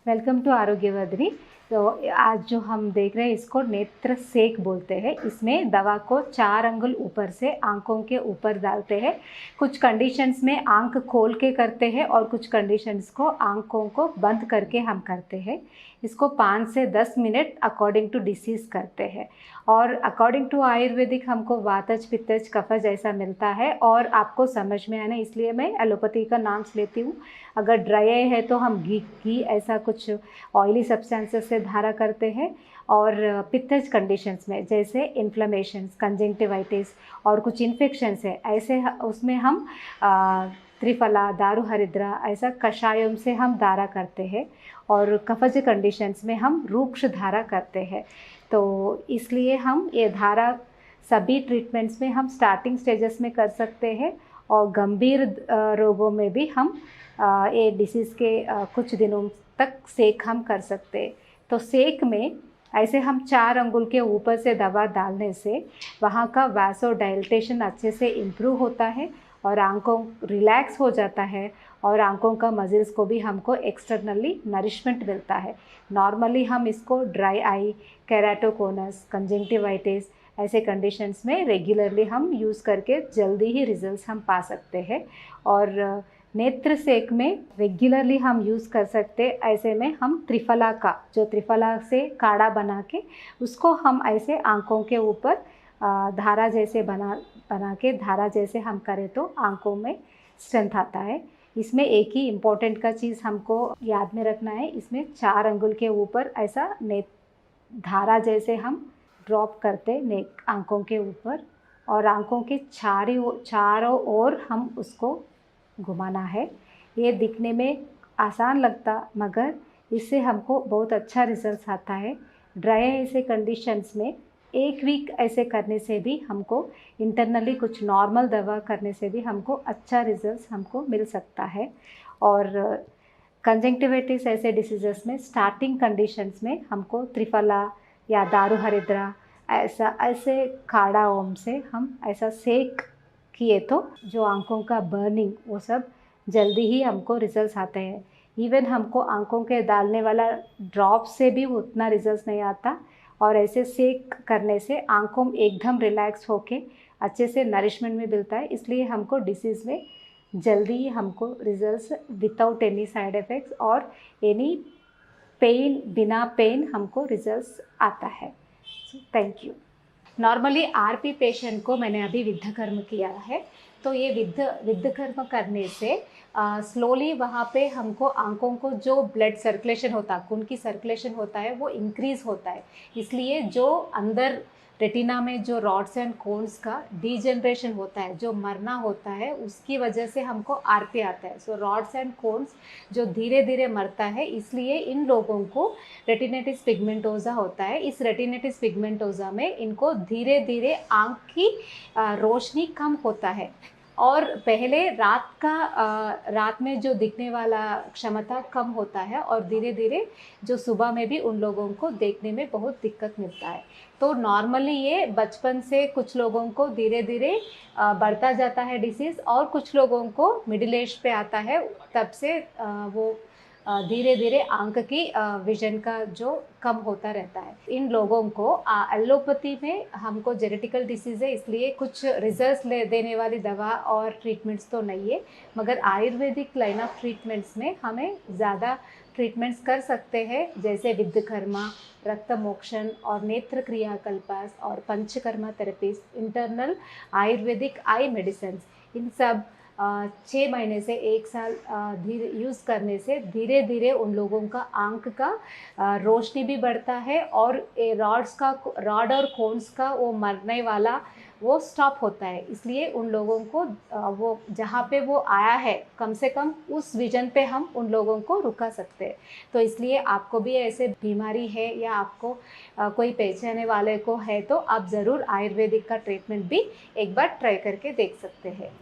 Welcome to Arogyavardhini. तो आज जो हम देख रहे हैं इसको नेत्र सेक बोलते हैं। इसमें दवा को 4 अंगुल ऊपर से आंखों के ऊपर डालते हैं। कुछ कंडीशंस में आंख खोल के करते हैं और कुछ कंडीशंस को आंखों को बंद करके हम करते हैं। इसको 5 से 10 मिनट अकॉर्डिंग टू डिसीज़ करते हैं और अकॉर्डिंग टू आयुर्वेदिक हमको वातज पित्तज कफज जैसा मिलता है और आपको समझ में आना इसलिए मैं एलोपैथी का नाम लेती हूँ। अगर ड्राई है तो हम घी ऐसा कुछ ऑयली सब्सटेंसेस से धारा करते हैं और पित्तज कंडीशंस में जैसे इन्फ्लेमेशंस कंजंक्टिवाइटिस और कुछ इन्फेक्शंस है ऐसे उसमें हम त्रिफला दारू हरिद्रा ऐसा कषायों से हम धारा करते हैं और कफज कंडीशंस में हम रूक्ष धारा करते हैं। तो इसलिए हम ये धारा सभी ट्रीटमेंट्स में हम स्टार्टिंग स्टेजेस में कर सकते हैं और गंभीर रोगों में भी हम ये डिसीज़ के कुछ दिनों तक सेक हम कर सकते हैं। तो सेक में ऐसे हम 4 अंगुल के ऊपर से दवा डालने से वहाँ का वासोडाइलेशन अच्छे से इम्प्रूव होता है और आंखों रिलैक्स हो जाता है और आंखों का मसल्स को भी हमको एक्सटर्नली नरिशमेंट मिलता है। नॉर्मली हम इसको ड्राई आई, केराटोकोनस, कंजंक्टिवाइटिस ऐसे कंडीशंस में रेगुलरली हम यूज़ करके जल्दी ही रिजल्ट्स हम पा सकते हैं और नेत्र सेक में रेगुलरली हम यूज़ कर सकते। ऐसे में हम त्रिफला का जो त्रिफला से काढ़ा बना के उसको हम ऐसे आंखों के ऊपर धारा जैसे बना के धारा जैसे हम करें तो आंखों में स्ट्रेंथ आता है। इसमें एक ही इम्पोर्टेंट का चीज़ हमको याद में रखना है, इसमें 4 अंगुल के ऊपर ऐसा धारा जैसे हम ड्रॉप करते नेक आंखों के ऊपर और आंखों के चारों ओर हम उसको घुमाना है। ये दिखने में आसान लगता मगर इससे हमको बहुत अच्छा रिजल्ट आता है। ड्राई ऐसे कंडीशंस में 1 वीक ऐसे करने से भी हमको इंटरनली कुछ नॉर्मल दवा करने से भी हमको अच्छा रिजल्ट हमको मिल सकता है। और कंजंक्टिवाइटिस ऐसे डिसीजेस में स्टार्टिंग कंडीशंस में हमको त्रिफला या दारू हरिद्रा ऐसे काढ़ा ओम से हम ऐसा सेक किए तो जो आंखों का बर्निंग वो सब जल्दी ही हमको रिजल्ट्स आते हैं। इवन हमको आंखों के डालने वाला ड्रॉप से भी उतना रिजल्ट्स नहीं आता और ऐसे सेक करने से आंखों एकदम रिलैक्स होके अच्छे से नरिशमेंट में मिलता है। इसलिए हमको डिसीज़ में जल्दी ही हमको results without any side effects और एनी पेन बिना पेन हमको रिजल्ट्स आता है। Thank you. Normally RP patient को मैंने अभी विद्धकर्म किया है। तो ये विद्धकर्म करने से स्लोली वहाँ पे हमको आंखों को जो ब्लड सर्कुलेशन होता है, खून की सर्कुलेशन होता है वो इंक्रीज़ होता है। इसलिए जो अंदर रेटिना में जो रॉड्स एंड कोन्स का डीजनरेशन होता है, जो मरना होता है, उसकी वजह से हमको आरपी आता है। सो रॉड्स एंड कोन्स जो धीरे धीरे मरता है, इसलिए इन लोगों को रेटिनेटिस पिगमेंटोसा होता है। इस रेटिनेटिस पिगमेंटोसा में इनको धीरे धीरे आँख की रोशनी कम होता है और पहले रात में जो दिखने वाला क्षमता कम होता है और धीरे धीरे जो सुबह में भी उन लोगों को देखने में बहुत दिक्कत मिलता है। तो नॉर्मली ये बचपन से कुछ लोगों को धीरे धीरे बढ़ता जाता है डिसीज़ और कुछ लोगों को मिडिल एज पे आता है, तब से वो धीरे धीरे आंख की विजन का जो कम होता रहता है। इन लोगों को एलोपैथी में हमको जेनेटिकल डिसीज़ है इसलिए कुछ रिजल्ट्स देने वाली दवा और ट्रीटमेंट्स तो नहीं है, मगर आयुर्वेदिक लाइन ऑफ ट्रीटमेंट्स में हमें ज़्यादा ट्रीटमेंट्स कर सकते हैं जैसे विद्धकर्मा, रक्त मोक्षण और नेत्र क्रियाकल्पास और पंचकर्मा थेरेपीज, इंटरनल आयुर्वेदिक आई मेडिसिन, इन सब 6 महीने से 1 साल धीरे यूज़ करने से धीरे धीरे उन लोगों का आंख का रोशनी भी बढ़ता है और रॉड और कोन्स का वो मरने वाला वो स्टॉप होता है। इसलिए उन लोगों को वो जहाँ पे वो आया है कम से कम उस विजन पे हम उन लोगों को रुका सकते हैं। तो इसलिए आपको भी ऐसे बीमारी है या आपको कोई पहचानने वाले को है तो आप ज़रूर आयुर्वेदिक का ट्रीटमेंट भी एक बार ट्राई करके देख सकते हैं।